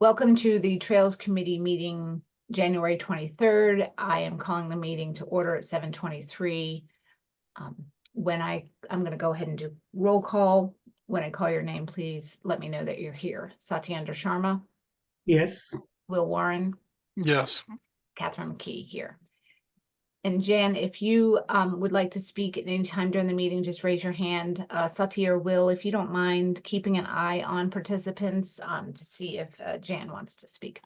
Welcome to the Trails Committee meeting, January 23rd. I am calling the meeting to order at 7:23. I'm going to go ahead and do roll call. When I call your name, please let me know that you're here. Satyendra Sharma, Yes. Will Warren, Yes. Catherine McKee here. And Jan, if you would like to speak at any time during the meeting, just raise your hand. Satya or Will, if you don't mind keeping an eye on participants to see if Jan wants to speak.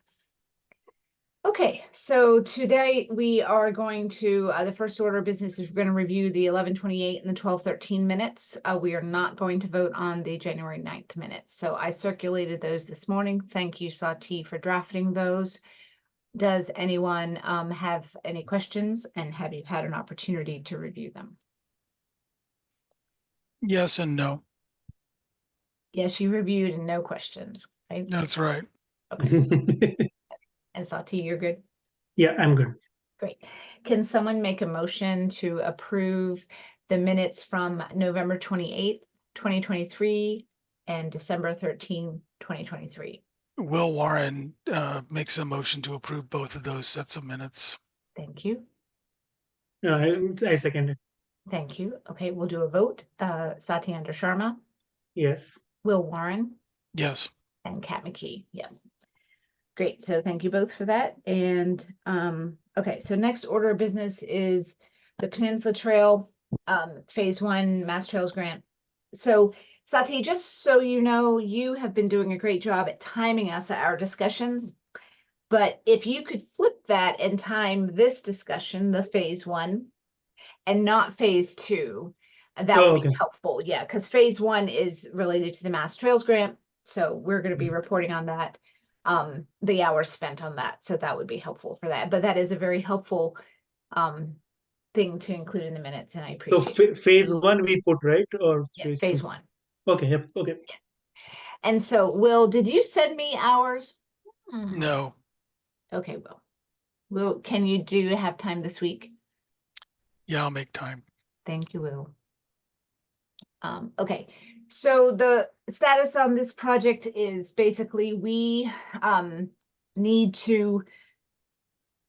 Okay, so today we are going to, the first order of business is we're going to review the 11:28 and the 12:13 minutes. We are not going to vote on the January 9th minutes. So I circulated those this morning. Thank you, Sati, for drafting those. Does anyone have any questions, and have you had an opportunity to review them? Yes and no. Yes, you reviewed and no questions, right? That's right. Okay. And Sati, you're good? Yeah, I'm good. Great. Can someone make a motion to approve the minutes from November 28th, 2023 and December 13th, 2023? Will Warren makes a motion to approve both of those sets of minutes. Thank you. I second it. Thank you. Okay, we'll do a vote. Satyendra Sharma, Yes. Will Warren, Yes. and Kat McKee. Yes. Great. So thank you both for that. And okay, so next order of business is the Peninsula Trail Phase 1 Mass Trails Grant. So Sati, just so you know, you have been doing a great job at timing us at our discussions. But if you could flip that and time this discussion, the Phase 1, and not Phase 2, that would be helpful. Yeah, because Phase 1 is related to the Mass Trails Grant. So we're going to be reporting on that, the hours spent on that. So that would be helpful for that. But that is a very helpful thing to include in the minutes, and I appreciate it. So phase 1 we put, right? Or yeah, phase 2? 1. Okay, yep, okay. And so, Will, did you send me hours? No. Okay, Will, can you have time this week? Yeah, I'll make time. Thank you, Will. Okay, so the status on this project is basically we have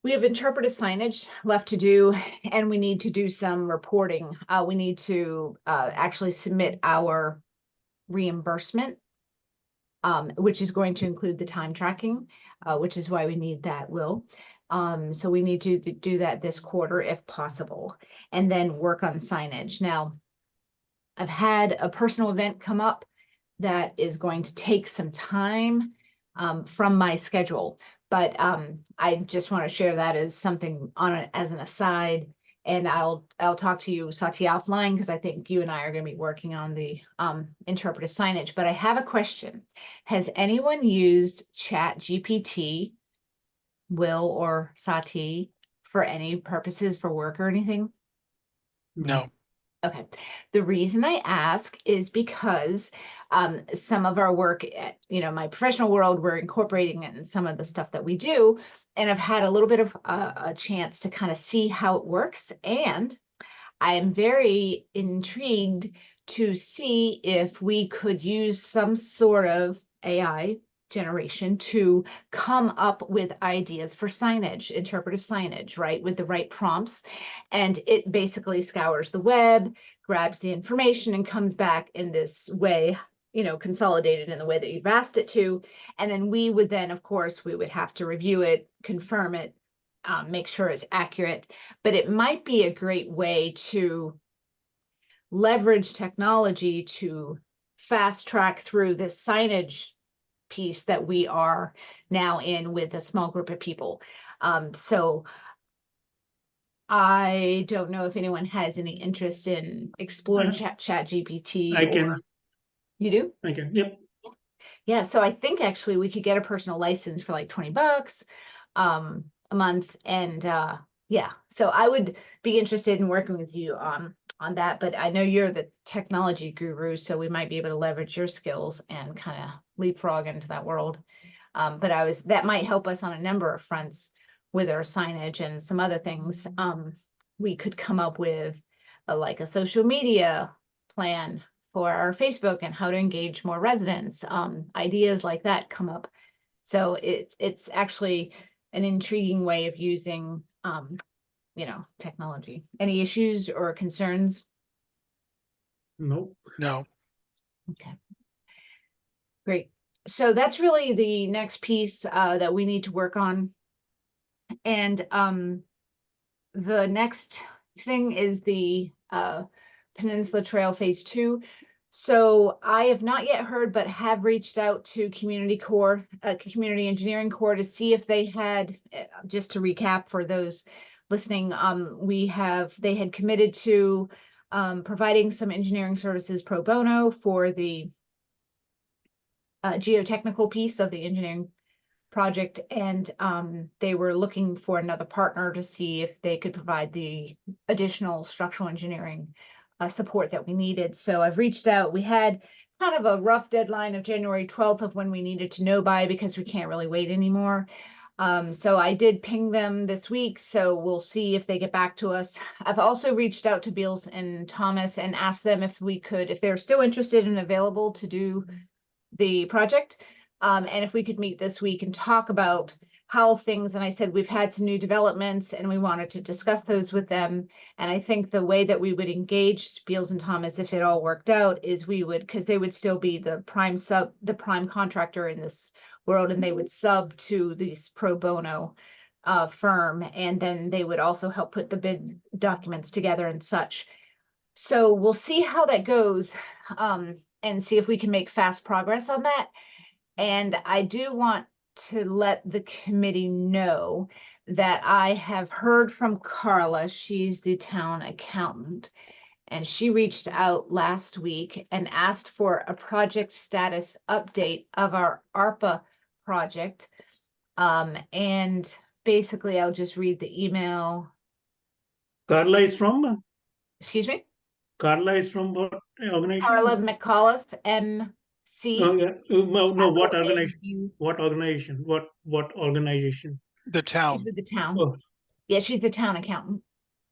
interpretive signage left to do, and we need to do some reporting. We need to actually submit our reimbursement, which is going to include the time tracking, which is why we need that, Will. So we need to do that this quarter if possible, and then work on signage. Now, I've had a personal event come up that is going to take some time from my schedule, but I just want to share that as something as an aside. And I'll talk to you, Sati, offline, because I think you and I are going to be working on the interpretive signage. But I have a question. Has anyone used ChatGPT, Will or Sati, for any purposes for work or anything? No. Okay. The reason I ask is because some of our work, my professional world, we're incorporating it in some of the stuff that we do. And I've had a little bit of a chance to kind of see how it works. And I am very intrigued to see if we could use some sort of AI generation to come up with ideas for signage, interpretive signage, right, with the right prompts. And it basically scours the web, grabs the information, and comes back in this way, consolidated in the way that you've asked it to. And then we would of course, we would have to review it, confirm it, make sure it's accurate. But it might be a great way to leverage technology to fast track through this signage piece that we are now in with a small group of people. So I don't know if anyone has any interest in exploring ChatGPT. I can. You do? I can, yep. Yeah, so I think actually we could get a personal license for like $20 a month. And yeah, so I would be interested in working with you on that, but I know you're the technology guru, so we might be able to leverage your skills and kind of leapfrog into that world. But that might help us on a number of fronts with our signage and some other things. We could come up with like a social media plan for our Facebook and how to engage more residents. Ideas like that come up So it's actually an intriguing way of using, technology. Any issues or concerns? No. No, Okay. Great. So that's really the next piece that we need to work on. And the next thing is the Peninsula Trail Phase 2. So I have not yet heard, but have reached out to Community Engineering Corps to see if they had, just to recap for those listening, they had committed to providing some engineering services pro bono for the geotechnical piece of the engineering project, and they were looking for another partner to see if they could provide the additional structural engineering support that we needed. So I've reached out. We had kind of a rough deadline of January 12th of when we needed to know by, because we can't really wait anymore. So I did ping them this week, so we'll see if they get back to us. I've also reached out to Beals and Thomas and asked them if they're still interested and available to do the project. And if we could meet this week and talk about how things, and I said, we've had some new developments and we wanted to discuss those with them. And I think the way that we would engage Beals and Thomas, if it all worked out, is because they would still be the prime contractor in this world, and they would sub to this pro bono firm, and then they would also help put the bid documents together and such. So we'll see how that goes, and see if we can make fast progress on that. And I do want to let the committee know that I have heard from Carla. She's the town accountant, and she reached out last week and asked for a project status update of our ARPA project. And basically, I'll just read the email. Carla is from? Excuse me? Carla is from what organization? Carla McAuliffe, MC. No, what LAU. organization? What organization? What organization? the She's town. with the town. Oh, Yeah, she's the town accountant.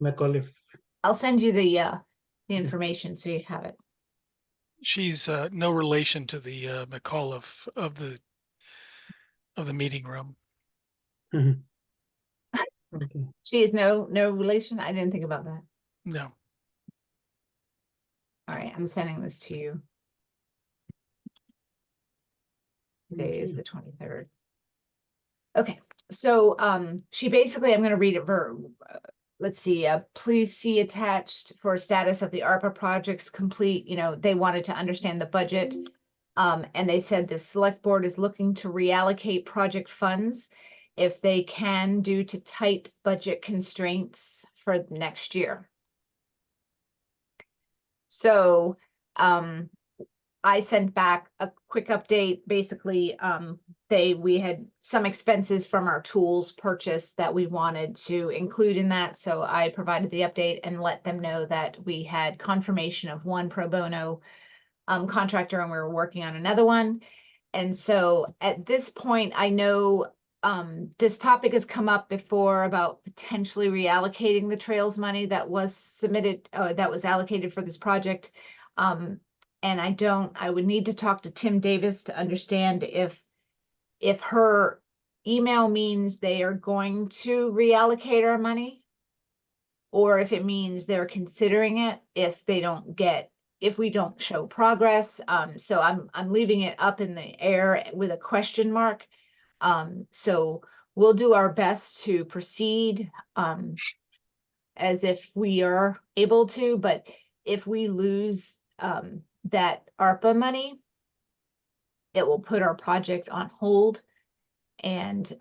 McAuliffe. I'll send you the information so you have it. She's no relation to the McAuliffe of the meeting room. Mhm. Okay. She is no relation. I didn't think about that. No. All right, I'm sending this to you. Today is Okay. the 23rd. Okay, so she basically, I'm going to read it let's see, please see attached for status of the ARPA projects complete. They wanted to understand the budget. And they said the select board is looking to reallocate project funds if they can, due to tight budget constraints for next year. So I sent back a quick update. Basically, we had some expenses from our tools purchase that we wanted to include in that. So I provided the update and let them know that we had confirmation of one pro bono contractor, and we were working on another one. And so at this point, I know this topic has come up before about potentially reallocating the trails money that was submitted, that was allocated for this project. And I would need to talk to Tim Davis to understand if her email means they are going to reallocate our money, or if it means they're considering it if we don't show progress. So I'm leaving it up in the air with a question mark. So we'll do our best to proceed as if we are able to, but if we lose that ARPA money, it will put our project on hold, and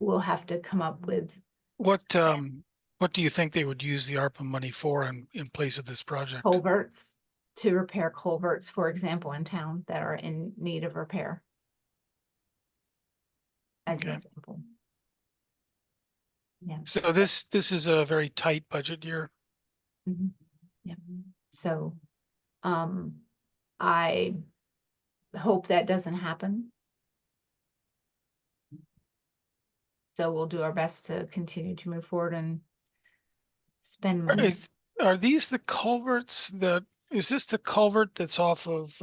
we'll have to come up with What do you think they would use the ARPA money for in place of this project? culverts, to repair culverts, for example, in town that are in need of repair. As an Okay. example. Yeah. So this is a very tight budget year. Mhm. Yeah. So, I hope that doesn't happen. So we'll do our best to continue to move forward and spend money. Are these the culverts is this the culvert that's off of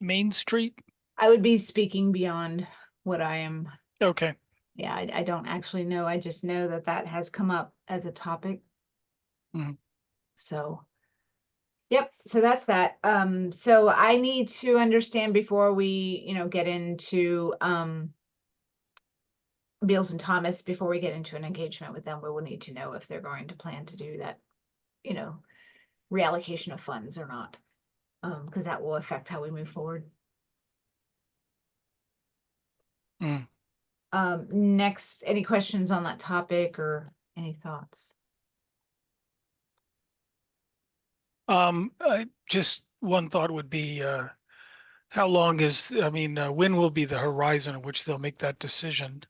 Main Street? I would be speaking beyond what I am. Okay. Yeah, I don't actually know. I just know that that has come up as a topic. Mhm. So, yep, so that's that. So I need to understand before we, get into Beals and Thomas, before we get into an engagement with them, we will need to know if they're going to plan to do that, reallocation of funds or not. Because that will affect how we move forward. Mm. Next, any questions on that topic or any thoughts? Just one thought would be, how long when will be the horizon in which they'll make that decision?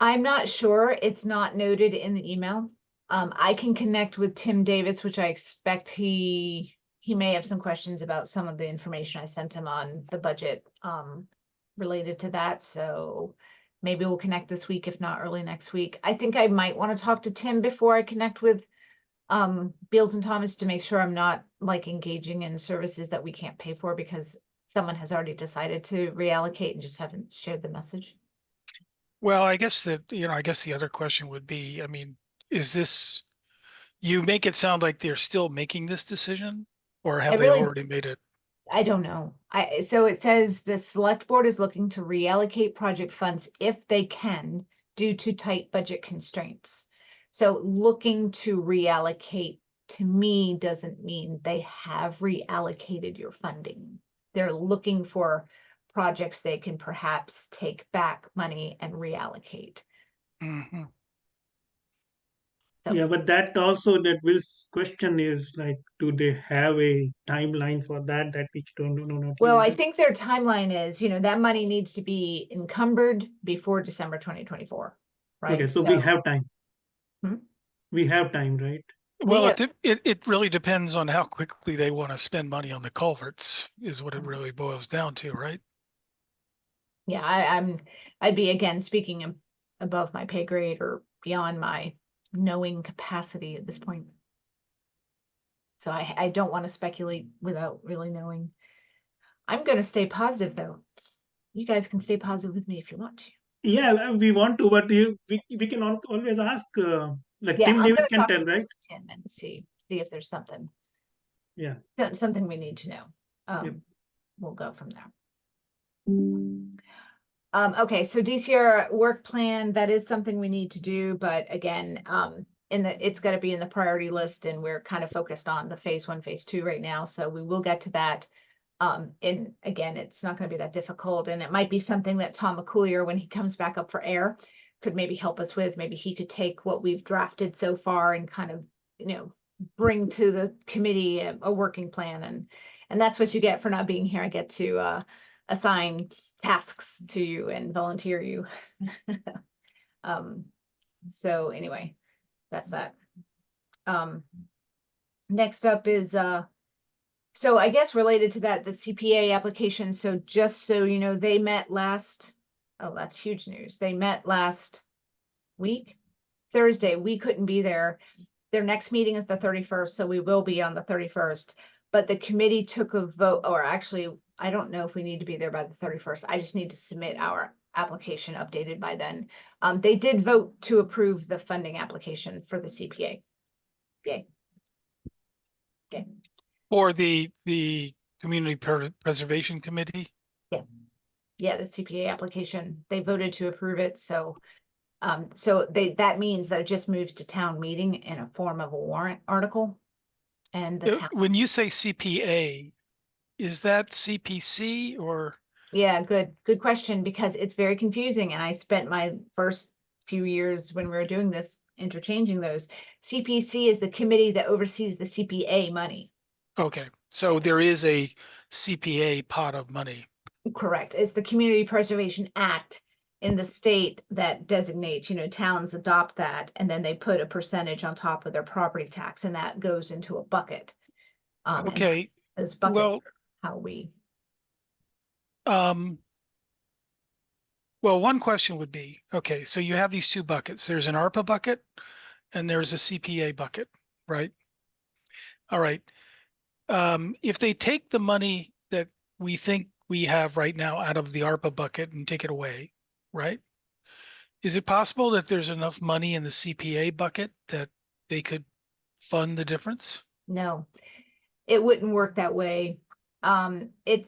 I'm not sure. It's not noted in the email. I can connect with Tim Davis, which I expect he may have some questions about some of the information I sent him on the budget related to that. So maybe we'll connect this week, if not early next week. I think I might want to talk to Tim before I connect with Beals and Thomas to make sure I'm not like engaging in services that we can't pay for because someone has already decided to reallocate and just haven't shared the message. Well, I guess the other question would be, is this, you make it sound like they're still making this decision, or have they already made it? I don't know. So it says the select board is looking to reallocate project funds if they can due to tight budget constraints. So looking to reallocate to me doesn't mean they have reallocated your funding. They're looking for projects they can perhaps take back money and reallocate. Mhm. So Yeah, but that also that Will's question is like, do they have a timeline for that we don't know not well, I yet? think their timeline is, that money needs to be encumbered before December 2024, right? Okay, so we have time. Hmm? We have time, right? Well, have- it really depends on how quickly they want to spend money on the culverts, is what it really boils down to, right? Yeah, I'd be again speaking above my pay grade or beyond my knowing capacity at this point. So I don't want to speculate without really knowing. I'm going to stay positive though. You guys can stay positive with me if you want to. Yeah, we want to, but we can always ask. Like Yeah, Tim I'm Davis going to can talk tell, to right? Tim and see if there's something Yeah. something we need to know. Yep. We'll go from there. Okay, so DCR work plan, that is something we need to do, but again, it's got to be in the priority list and we're kind of focused on the phase 1, phase 2 right now. So we will get to that. And again, it's not going to be that difficult. And it might be something that Tom McCoolier, when he comes back up for air, could maybe help us with. Maybe he could take what we've drafted so far and kind of, bring to the committee a working plan. And that's what you get for not being here. I get to assign tasks to you and volunteer you. So anyway, that's that. Next up is so I guess related to that, the CPA application. So just so you know, they met last, oh, that's huge news. They met last week, Thursday. We couldn't be there. Their next meeting is the 31st, so we will be on the 31st. But the committee took a vote, or actually, I don't know if we need to be there by the 31st. I just need to submit our application updated by then. They did vote to approve the funding application for the CPA. Yay. Okay. Or the Community Preservation Committee. Yeah, the CPA application, they voted to approve it. So that means that it just moves to town meeting in a form of a warrant article. And the town, When you say CPA, is that CPC or? yeah, good question, because it's very confusing. And I spent my first few years when we were doing this interchanging those. CPC is the committee that oversees the CPA money. Okay, so there is a CPA pot of money. Correct. It's the Community Preservation Act in the state that designates, towns adopt that, and then they put a percentage on top of their property tax, and that goes into a bucket. And Okay, those buckets well, are how we. well, one question would be, okay, so you have these two buckets. There's an ARPA bucket and there's a CPA bucket, right? All right. If they take the money that we think we have right now out of the ARPA bucket and take it away, right? Is it possible that there's enough money in the CPA bucket that they could fund the difference? No, it wouldn't work that way. It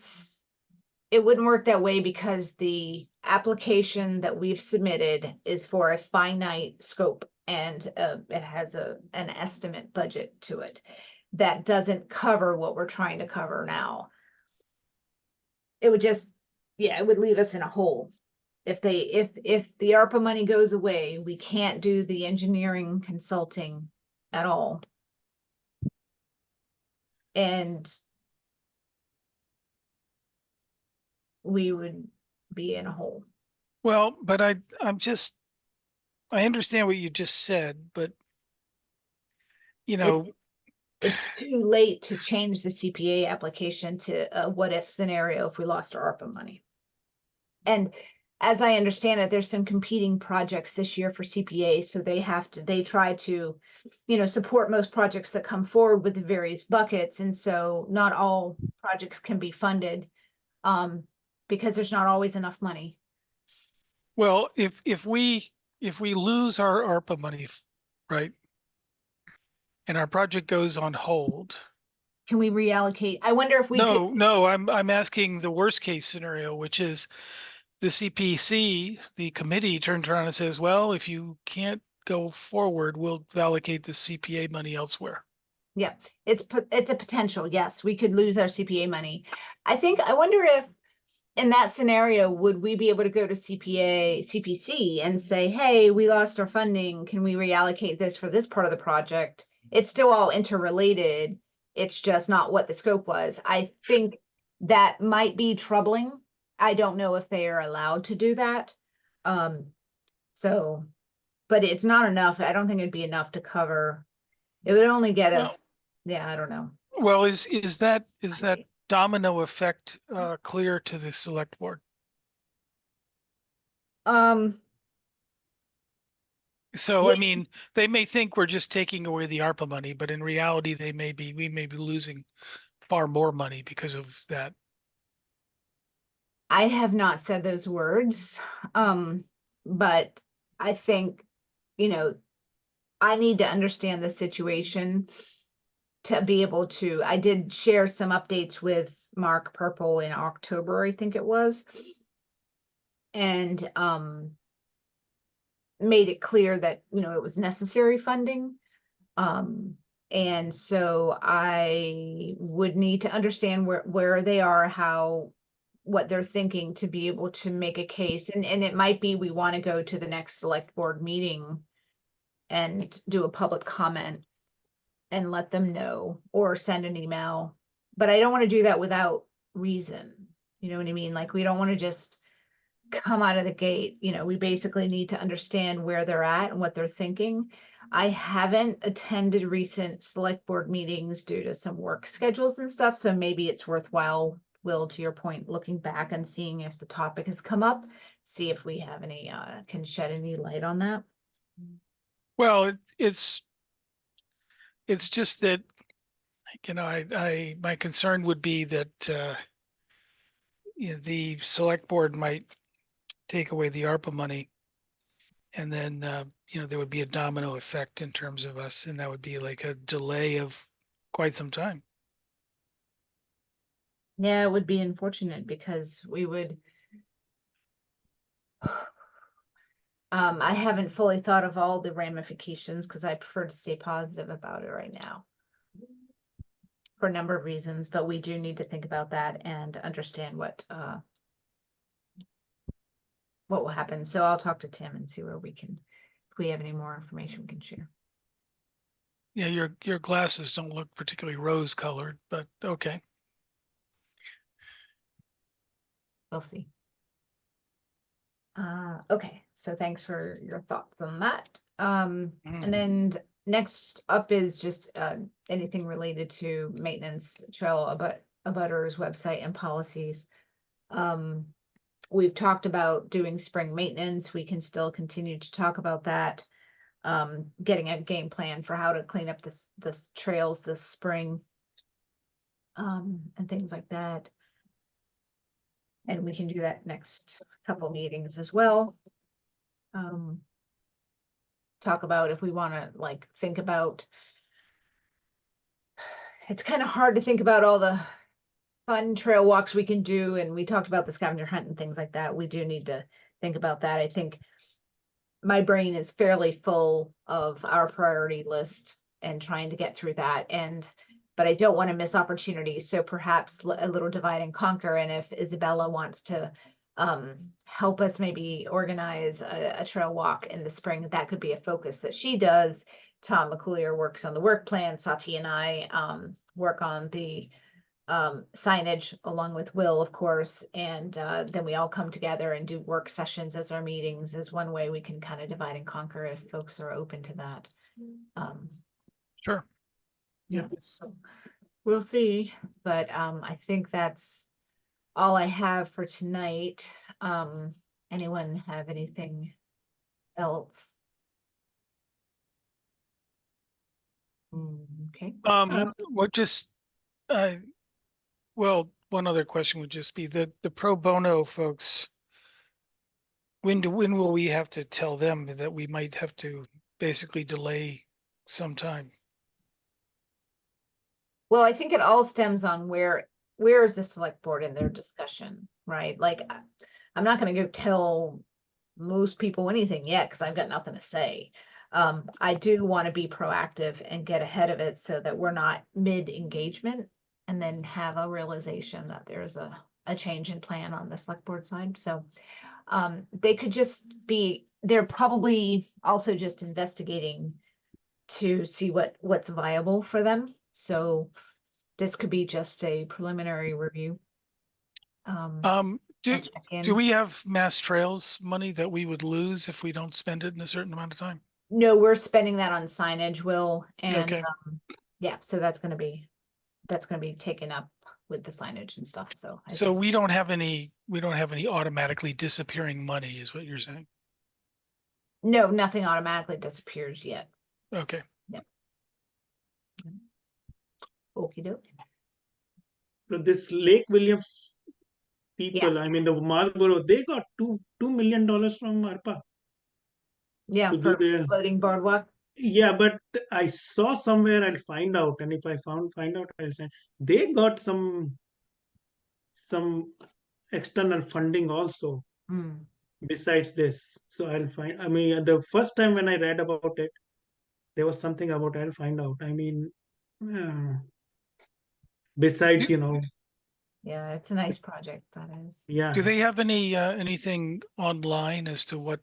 wouldn't work that way because the application that we've submitted is for a finite scope and it has an estimate budget to it that doesn't cover what we're trying to cover now. It would just, yeah, it would leave us in a hole. If the ARPA money goes away, we can't do the engineering consulting at all. And we would be in a hole. Well, but I understand what you just said, but you know, It's too late to change the CPA application to a what if scenario if we lost our ARPA money. And as I understand it, there's some competing projects this year for CPA, so they try to, support most projects that come forward with the various buckets, and so not all projects can be funded, because there's not always enough money. well, if we lose our ARPA money, right, and our project goes on hold. Can we reallocate? I wonder if we could. No, I'm asking the worst case scenario, which is the CPC, the committee turns around and says, well, if you can't go forward, we'll allocate the CPA money elsewhere. Yeah, it's a potential. Yes, we could lose our CPA money. I wonder if in that scenario, would we be able to go to CPC and say, hey, we lost our funding. Can we reallocate this for this part of the project? It's still all interrelated. It's just not what the scope was. I think that might be troubling. I don't know if they are allowed to do that. But it's not enough. I don't think it'd be enough to cover. It would only get us. Yeah, I don't know. Well, is that domino effect clear to the select board? So, I mean, they may think we're just taking away the ARPA money, but in reality, we may be losing far more money because of that. I have not said those words, but I think, I need to understand the situation to be able to. I did share some updates with Mark Purple in October, I think it was, and made it clear that, it was necessary funding. And so I would need to understand where they are, what they're thinking to be able to make a case. And it might be we want to go to the next select board meeting and do a public comment and let them know, or send an email. But I don't want to do that without reason. You know what I mean? Like, we don't want to just come out of the gate. We basically need to understand where they're at and what they're thinking. I haven't attended recent select board meetings due to some work schedules and stuff, so maybe it's worthwhile, Will, to your point, looking back and seeing if the topic has come up, see if we have any, can shed any light on that. Well, it's just that, my concern would be that the select board might take away the ARPA money, and then there would be a domino effect in terms of us, and that would be like a delay of quite some time. Yeah, it would be unfortunate because we would. I haven't fully thought of all the ramifications because I prefer to stay positive about it right now for a number of reasons, but we do need to think about that and understand what will happen. So I'll talk to Tim and see if we have any more information we can share. Yeah, your glasses don't look particularly rose colored, but okay. We'll see. Okay, so thanks for your thoughts on that. And then next up is just anything related to maintenance, trail abutters website and policies. We've talked about doing spring maintenance. We can still continue to talk about that. Getting a game plan for how to clean up this trails this spring, and things like that. And we can do that next couple meetings as well. Talk about if we want to like think about. It's kind of hard to think about all the fun trail walks we can do, and we talked about the scavenger hunt and things like that. We do need to think about that. I think my brain is fairly full of our priority list and trying to get through that, but I don't want to miss opportunities, so perhaps a little divide and conquer. And if Isabella wants to help us maybe organize a trail walk in the spring, that could be a focus that she does. Tom McCoolier works on the work plan. Sati and I work on the signage along with Will, of course, and then we all come together and do work sessions as our meetings is one way we can kind of divide and conquer if folks are open to that. Sure. Yeah, so we'll see, but I think that's all I have for tonight. Anyone have anything else? Okay. What just, well, one other question would just be the pro bono folks. When will we have to tell them that we might have to basically delay some time? Well, I think it all stems on where is the select board in their discussion, right? Like, I'm not going to go tell most people anything yet because I've got nothing to say. I do want to be proactive and get ahead of it so that we're not mid-engagement and then have a realization that there's a change in plan on the select board side. So they could just be, they're probably also just investigating to see what's viable for them. So this could be just a preliminary review. Do we have Mass Trails money that we would lose if we don't spend it in a certain amount of time? No, we're spending that on signage, Will, and Okay. yeah, so that's gonna be taken up with the signage and stuff. So So we don't have any automatically disappearing money, is what you're saying? no, nothing automatically disappears yet. Okay. Okie doke. So this Lake Williams people, I mean the Marlboro, they got $2 million from ARPA. Yeah, to for do their, floating boardwalk. yeah, but I saw somewhere, I'll find out, and if I find out, I'll say they got some external funding also besides this. So I'll find. I mean, the first time when I read about it, there was something about. I'll find out. I mean, besides, Yeah, it's a nice project, that is. yeah. Do they have any anything online as to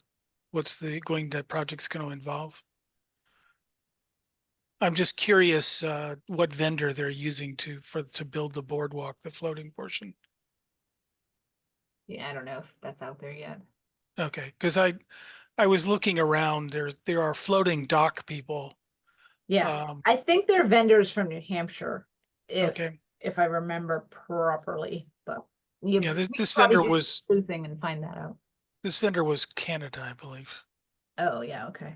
that project's going to involve? I'm just curious what vendor they're using to build the boardwalk, the floating portion. Yeah, I don't know if that's out there yet. Okay, because I was looking around. There are floating dock people. Yeah, I think they're vendors from New Hampshire, if I remember properly. But yeah, this vendor was sleuthing and find that out. This vendor was Canada, I believe. Oh yeah, okay.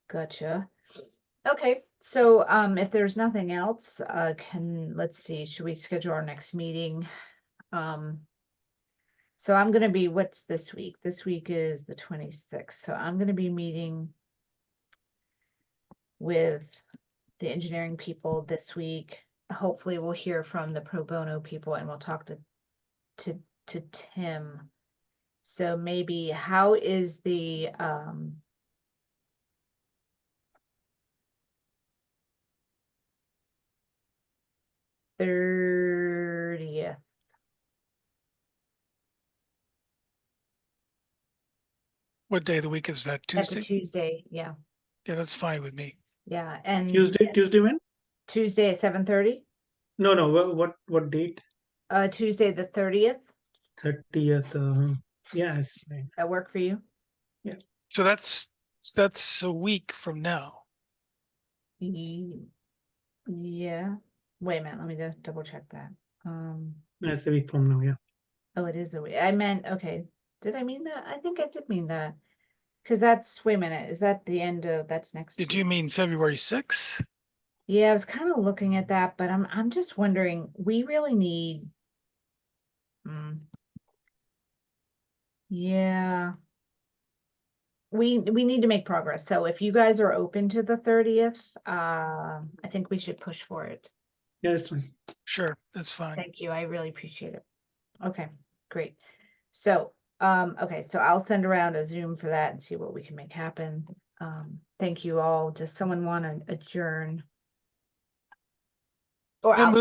Gotcha. Okay, so if there's nothing else, let's see, should we schedule our next meeting? So I'm gonna be, what's this week? This week is the 26th, so I'm gonna be meeting with the engineering people this week. Hopefully we'll hear from the pro bono people and we'll talk to Tim. So maybe how is the 30th? What day of the week is that? That's Tuesday? a Tuesday, yeah. Yeah, that's fine with me. Yeah, and Tuesday when? Tuesday at 7:30? No, what date? Tuesday the 30th. 30th. Yeah, it's fine. That work for you? Yeah. So that's a week from now. Yeah. Wait a minute, let me just double check that. That's a week from now, yeah. Oh, it is a week. I meant, okay. Did I mean that? I think I did mean that. Because that's, wait a minute, is that the end of, that's next Did week? you mean February 6th? Yeah, I was kind of looking at that, but I'm just wondering, we really need Yeah. We need to make progress. So if you guys are open to the 30th, I think we should push for it. Yeah, that's fine. Sure, that's fine. Thank you. I really appreciate it. Okay, great. So, okay, so I'll send around a Zoom for that and see what we can make happen. Thank you all. Does someone want to adjourn? Or I I'll,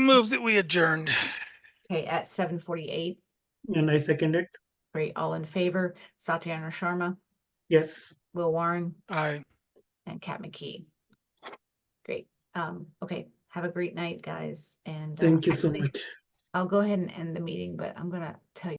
move that we adjourned. okay, at 7:48. And I second it. Great. All in favor? Satyana Sharma, Yes. Will Warren, Aye. and Kat McKee. Great. Okay. Have a great night, guys. And Thank you so actually, much. I'll go ahead and end the meeting, but I'm gonna tell you.